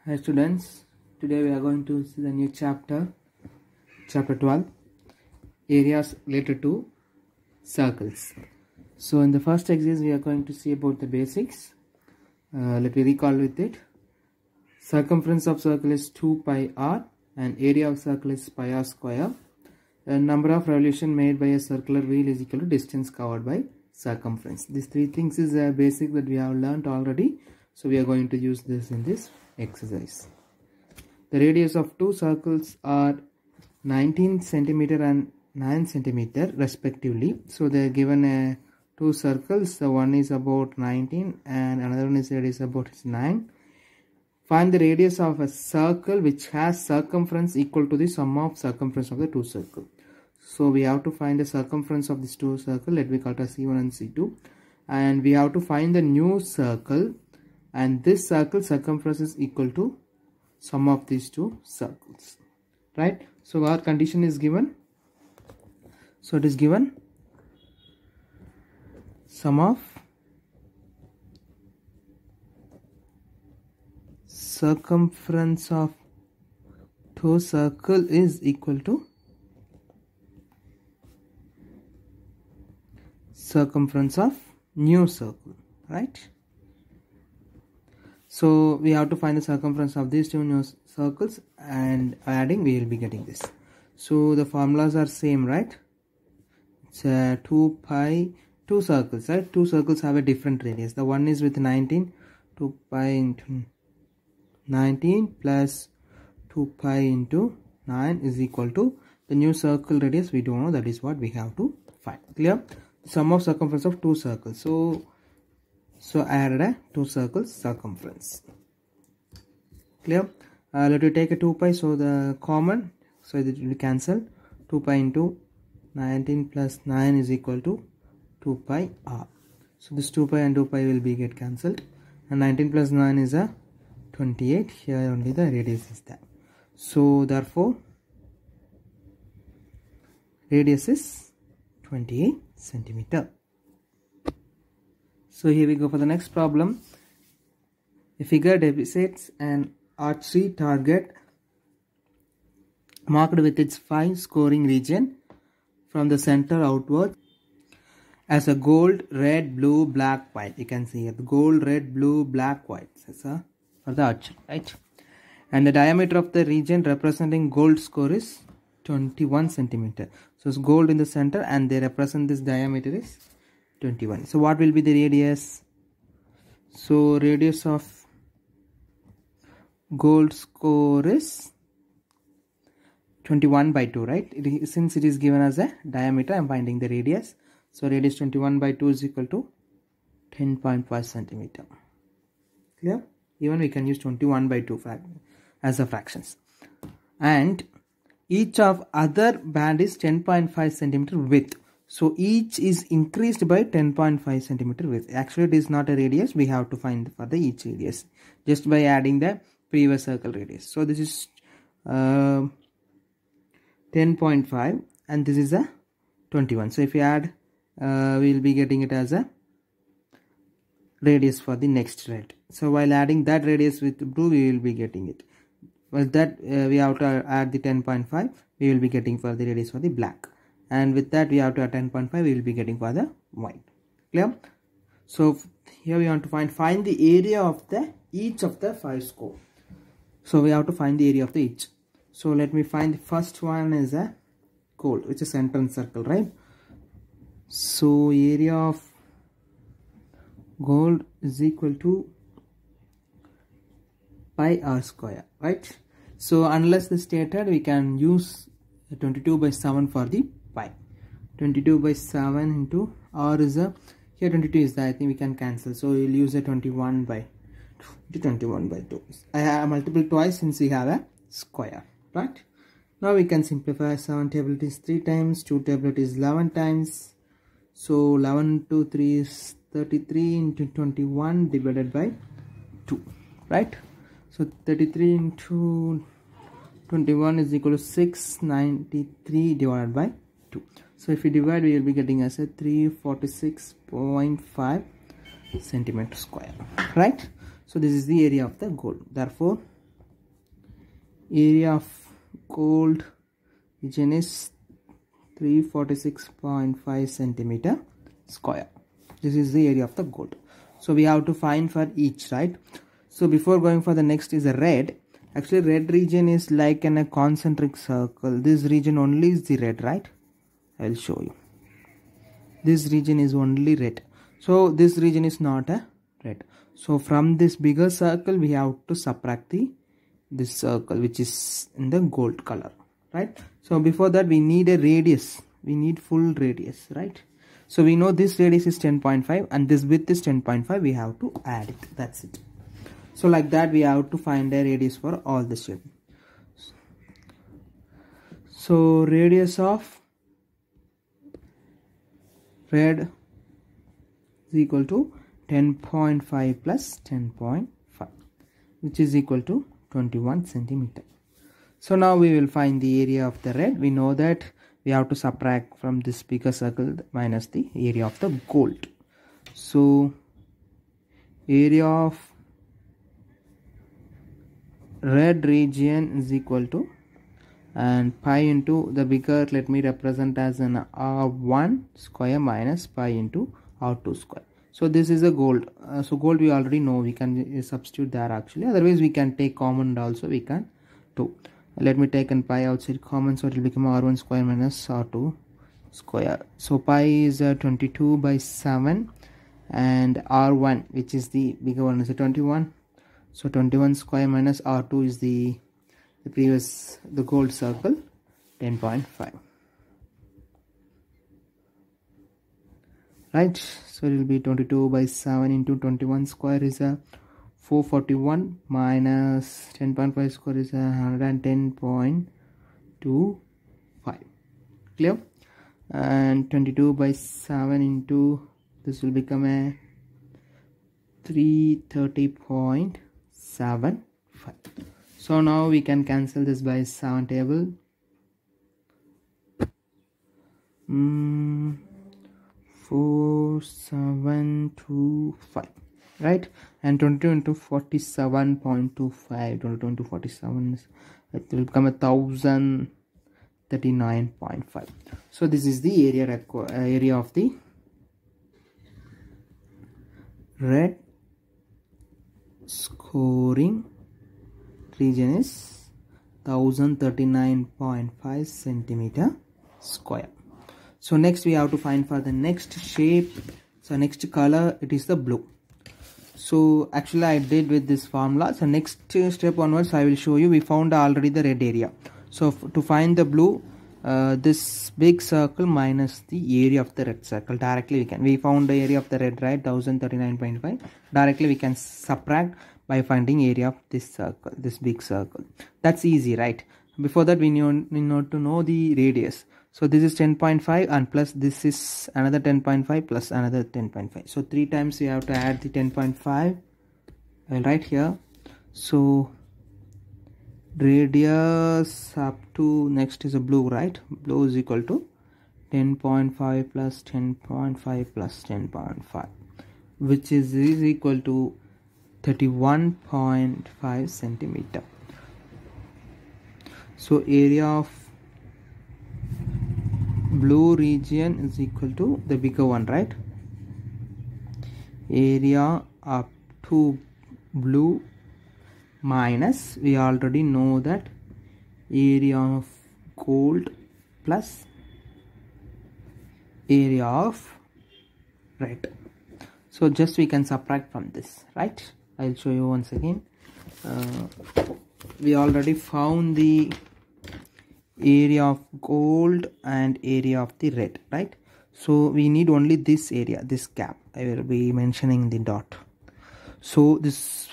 Hi students, today we are going to see the new chapter 12, areas related to circles. So in the first exercise we are going to see about the basics. Let me recall with it. Circumference of circle is 2 pi r and area of circle is pi r square. The number of revolution made by a circular wheel is equal to distance covered by circumference. These three things is a basic that we have learnt already. So we are going to use this in this exercise. The radius of two circles are 19 centimeter and 9 centimeter respectively. So they are given two circles. So one is about 19 and another one is about 9. Find the radius of a circle which has circumference equal to the sum of circumference of the two circles. So we have to find the circumference of these two circles. Let me call it as C1 and C2. And we have to find the new circle. And this circle circumference is equal to sum of these two circles. Right? So our condition is given. So it is given sum of circumference of two circle is equal to circumference of new circle, right? So we have to find the circumference of these two new circles, and adding we will be getting this. So the formulas are same, right? It's 2 pi, two circles, right? Two circles have a different radius. The one is with 19, 2 pi into 19 plus 2 pi into 9 is equal to the new circle radius. We don't know, that is what we have to find. Clear? Sum of circumference of two circles. So I added a two circles circumference. Clear? Let me take a 2 pi, so the common, so it will cancel. 2 pi into 19 plus 9 is equal to 2 pi r. So this 2 pi and 2 pi will be get cancelled, and 19 plus 9 is a 28. Here only the radius is there. So therefore radius is 28 centimeter. So here we go for the next problem. A figure depicts an archery target marked with its 5 scoring region from the center outward as a gold, red, blue, black, white. You can see here the gold, red, blue, black, white. For the archery, right? And the diameter of the region representing gold score is 21 centimeter. So it's gold in the center and they represent this diameter is 21. So what will be the radius? So radius of gold score is 21 by 2, right? Since it is given as a diameter, I am finding the radius. So radius 21 by 2 is equal to 10.5 centimeter. Clear? Even we can use 21 by 2 as a fractions. And each of other band is 10.5 centimeter width. So each is increased by 10.5 centimeter width. Actually it is not a radius. We have to find for the each radius just by adding the previous circle radius. So this is 10.5 and this is a 21. So if you add, we will be getting it as a radius for the next red. So while adding that radius with blue, we will be getting it. With that we have to add the 10.5. We will be getting for the radius for the black. And with that we have to add 10.5. We will be getting for the white. Clear? So here we want to find the area of the each of the 5 score. So we have to find the area of the each. So let me find the first one is a gold, which is center and circle, right? So area of gold is equal to pi r square, right? So unless the stated, we can use 22 by 7 for the pi. 22 by 7 into r is a, here 22 is there, I think we can cancel. So we'll use a 21 by 2 to 21 by 2. I have multiple twice since we have a square, right? Now we can simplify. 7 table is 3 times, 2 table is 11 times. So 11 to 3 is 33 into 21 divided by 2, right? So 33 into 21 is equal to 693 divided by 2. So if we divide, we will be getting as a 346.5 centimeter square, right? So this is the area of the gold. Therefore area of gold region is 346.5 centimeter square. This is the area of the gold. So we have to find for each, right? So before going for the next is a red. Actually red region is like in a concentric circle. This region only is the red, right? I will show you. This region is only red. So this region is not a red. So from this bigger circle we have to subtract this circle which is in the gold color, right? So before that we need a radius. We need full radius, right? So we know this radius is 10.5 and this width is 10.5. We have to add it. That's it. So like that we have to find a radius for all the shape. So radius of red is equal to 10.5 plus 10.5, which is equal to 21 centimeter. So now we will find the area of the red. We know that we have to subtract from this bigger circle minus the area of the gold. So area of red region is equal to, and pi into the bigger, let me represent as an R1 square minus pi into R2 square. So this is a gold. So gold we already know, we can substitute there actually. Otherwise we can take common also, we can do. Let me take an pi outside common, so it will become R1 square minus R2 square. So pi is 22 by 7 and R1 which is the bigger one is 21. So 21 square minus R2 is the gold circle 10.5, right? So it will be 22 by 7 into 21 square is a 441 minus 10.5 square is 110.25. Clear? And 22 by 7 into this will become a 330.75. So now we can cancel this by 7 table. 4725, right? And 22 into 47.25, 22 into 47 is, it will become 1039.5. So this is the area of the red scoring region is 1039.5 centimeter square. So next we have to find for the next shape. So next color, it is the blue. So actually I did with this formula. So next step onwards I will show you. We found already the red area. So to find the blue, this big circle minus the area of the red circle, directly we found the area of the red, right? 1039.5. Directly we can subtract by finding area of this circle, this big circle. That's easy, right? Before that we need to know the radius. So this is 10.5 and plus this is another 10.5 plus another 10.5. So 3 times we have to add the 10.5. I will write here. So radius up to next is a blue, right? Blue is equal to 10.5 plus 10.5 plus 10.5, which is equal to 31.5 centimeter. So area of blue region is equal to the bigger one, right? Area up to blue minus, we already know that area of gold plus area of red. So just we can subtract from this, right? I'll show you once again. We already found the area of gold and area of the red, right? So we need only this area, this gap. I will be mentioning the dot. So this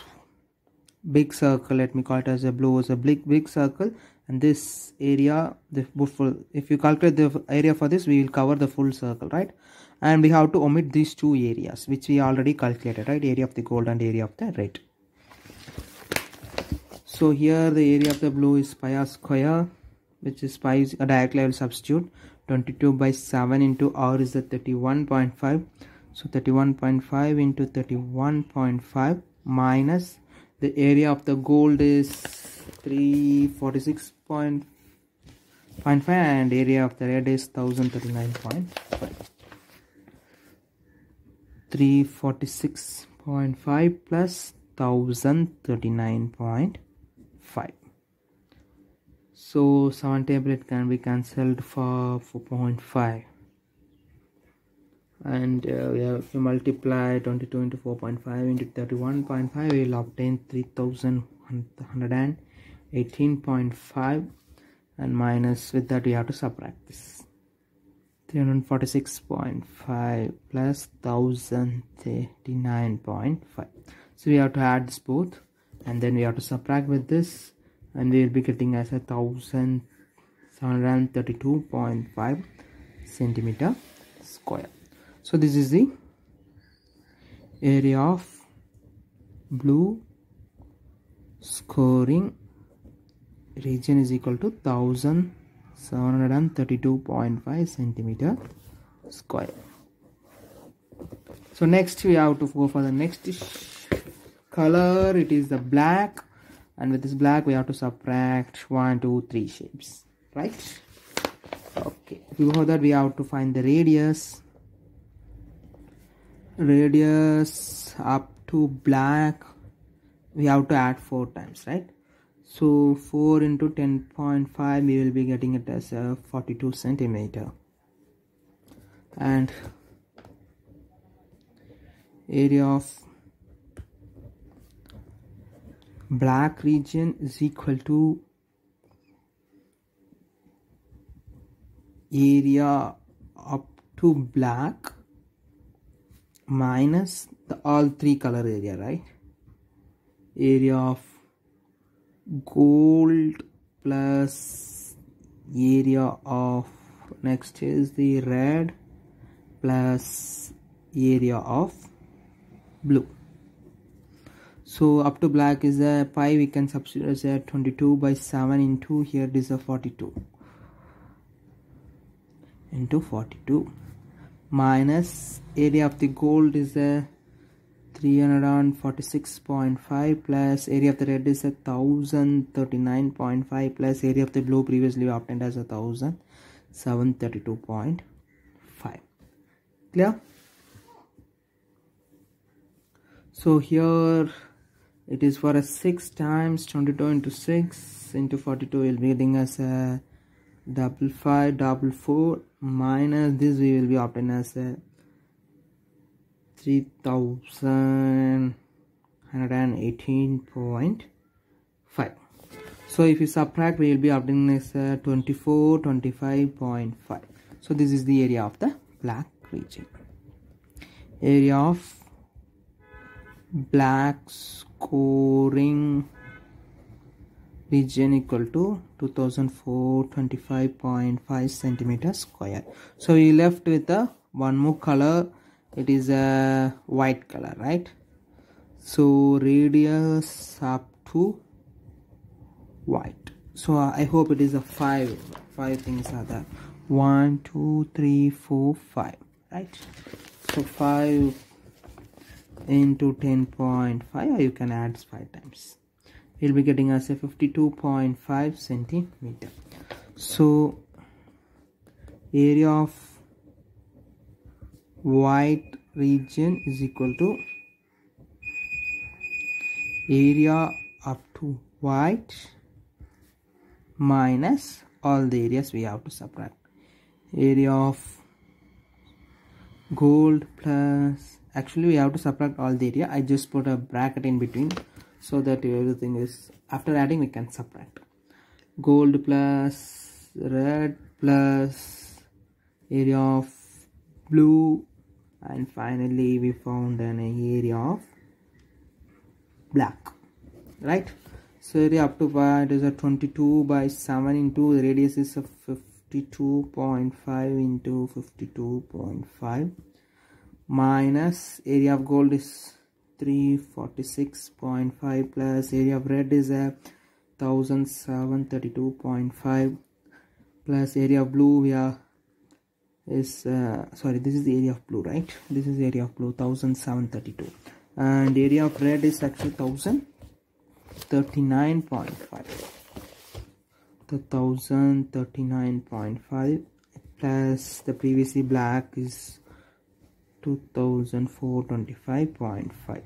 big circle, let me call it as a blue, is a big circle, and this area, the full, if you calculate the area for this, we will cover the full circle, right? And we have to omit these 2 areas which we already calculated, right? Area of the gold and area of the red. So here the area of the blue is pi r square, which is pi is directly I will substitute 22 by 7 into r is the 31.5. So 31.5 into 31.5 minus the area of the gold is 346.5 and area of the red is 1039.5. 346.5 plus 1039.5. So 7 table it can be cancelled for 4.5, and if you multiply 22 into 4.5 into 31.5, we will obtain 3118.5, and minus with that we have to subtract this 346.5 plus 1039.5. so we have to add this both, and then we have to subtract with this, and we will be getting as a 1732.5 centimeter square. So this is the area of blue scoring region is equal to 1732.5 centimeter square. So next we have to go for the next color. It is the black, and with this black we have to subtract 1, 2, 3 shapes, right? Okay, before that we have to find the radius up to black. We have to add 4 times, right? So 4 into 10.5, we will be getting it as 42 centimeter, and area of black region is equal to area up to black minus the all 3 color area, right? Area of gold plus area of next is the red plus area of blue. So up to black is a pi, we can substitute as a 22 by 7 into here it is a 42 into 42 minus area of the gold is a 346.5 plus area of the red is a 1039.5 plus area of the blue previously obtained as a 1732.5. Clear? So here it is for a 6 times 22 into 6 into 42 will be getting us a 5544 minus this we will be obtaining as a 3118.5. so if you subtract we will be obtaining as 2425.5. so this is the area of the black region. Area of black scoring region equal to 2425.5 centimeter square. So we left with one more color, it is a white color, right? So radius up to white. So I hope it is a 5 things are there. 1 2 3 4 5, right? So 5 into 10.5, or you can add 5 times. You'll be getting us a 52.5 centimeter. So area of white region is equal to area up to white minus all the areas we have to subtract. Area of gold plus, actually we have to subtract all the area. I just put a bracket in between so that everything is, after adding we can subtract. Gold plus red plus area of blue, and finally we found an area of black, right? So area up to white is a 22 by 7 into the radius is a 52.5 into 52.5 minus area of gold is 346.5 plus area of red is a 1732.5 plus area of blue is sorry, this is the area of blue, right? This is the area of blue, 1732, and area of red is actually 1000 39.5. The 1039.5 plus the previously black is 2425.5.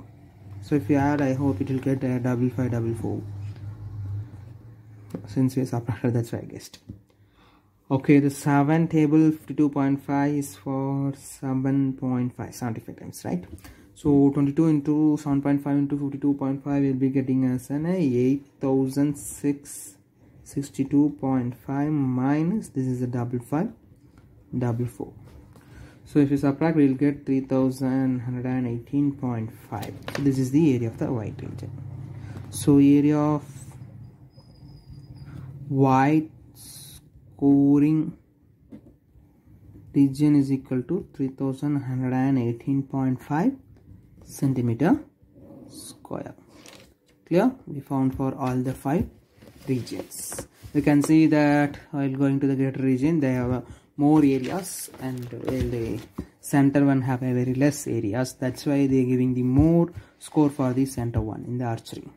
So if you add, I hope it will get a 5544. Since we subtracted, that's why I guessed. Okay, the 7 table 52.5 is for 7.5, 75 times, right? So 22 into 7.5 into 52.5 will be getting us an 8662.5 minus, this is a 5544. So if you subtract, we will get 3118.5. So this is the area of the white region. So area of white scoring region is equal to 3118.5 centimeter square. Clear? We found for all the 5 regions. We can see that while going to the greater region, they have more areas, and the center one have a very less areas. That's why they are giving the more score for the center one in the archery.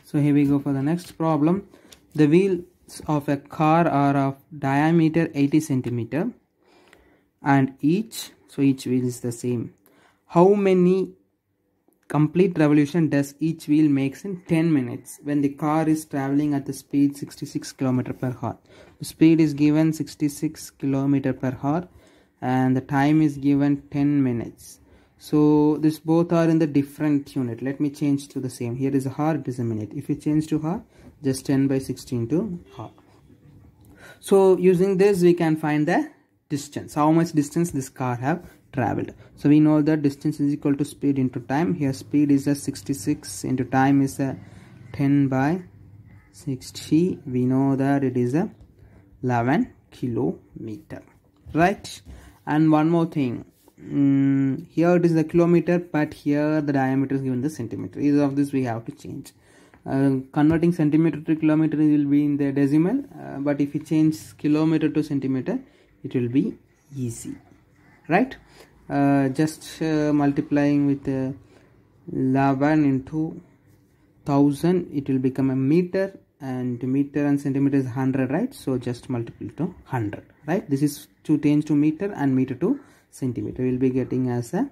So here we go for the next problem. The wheels of a car are of diameter 80 centimeter and each wheel is the same. How many complete revolution does each wheel makes in 10 minutes when the car is traveling at the speed 66 km per hour? The speed is given 66 km per hour and the time is given 10 minutes. So this both are in the different unit. Let me change to the same. Here is a hour, it is a minute. If you change to hour, just 10 by 16 to hour. So using this we can find the distance, how much distance this car have traveled. So we know that distance is equal to speed into time. Here speed is a 66 into time is a 10 by 60. We know that it is a 11 kilometer, right? And one more thing, here it is the kilometer, but here the diameter is given the centimeter. Either of this we have to change. Converting centimeter to kilometer will be in the decimal, but if you change kilometer to centimeter, it will be easy, right? Just multiplying with 11 into 1000, it will become a meter, and meter and centimeter is 100, right? So just multiply to 100, right? This is to change to meter, and meter to centimeter. We will be getting as a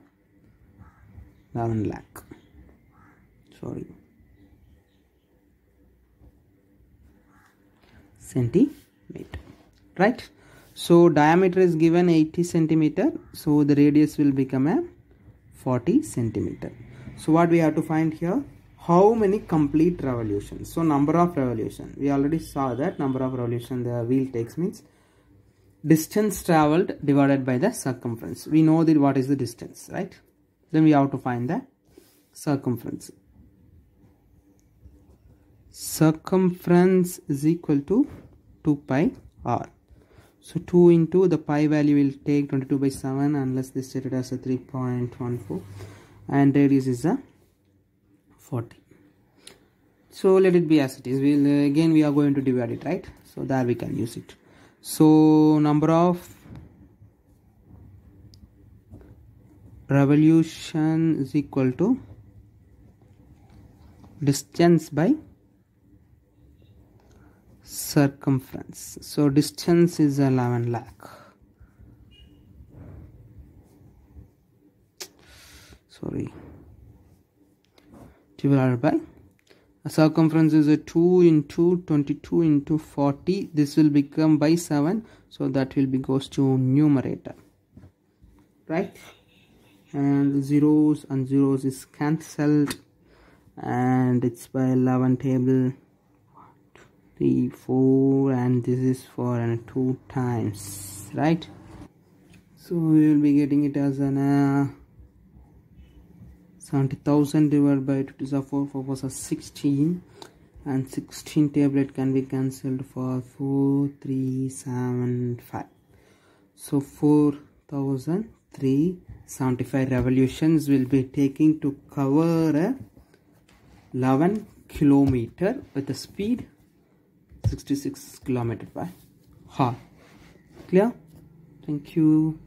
11 lakh. Sorry. Centimeter, right? So diameter is given 80 centimeter, so the radius will become a 40 centimeter. So what we have to find here, how many complete revolutions. So number of revolution, we already saw that number of revolution the wheel takes means distance traveled divided by the circumference. We know that what is the distance, right? Then we have to find the circumference. Circumference is equal to 2 pi r. So 2 into the pi value will take 22 by 7 unless this stated as a 3.14, and radius is a 40. So let it be as it is. Again we are going to divide it, right? So there we can use it. So number of revolution is equal to distance by circumference. So distance is 11 lakh. Sorry. Divided by circumference is a 2 into 22 into 40. This will become by 7. So that will be goes to numerator, right? And zeros and zeros is cancelled, and it's by 11 table. 3, 4, and this is for 2 times, right? So we will be getting it as an 70,000 divided by 2 is 4 was a 16, and 16 tablet can be cancelled for 4375. So 4375 revolutions will be taking to cover a 11 kilometer with a speed 66 km/h. Clear? Thank you.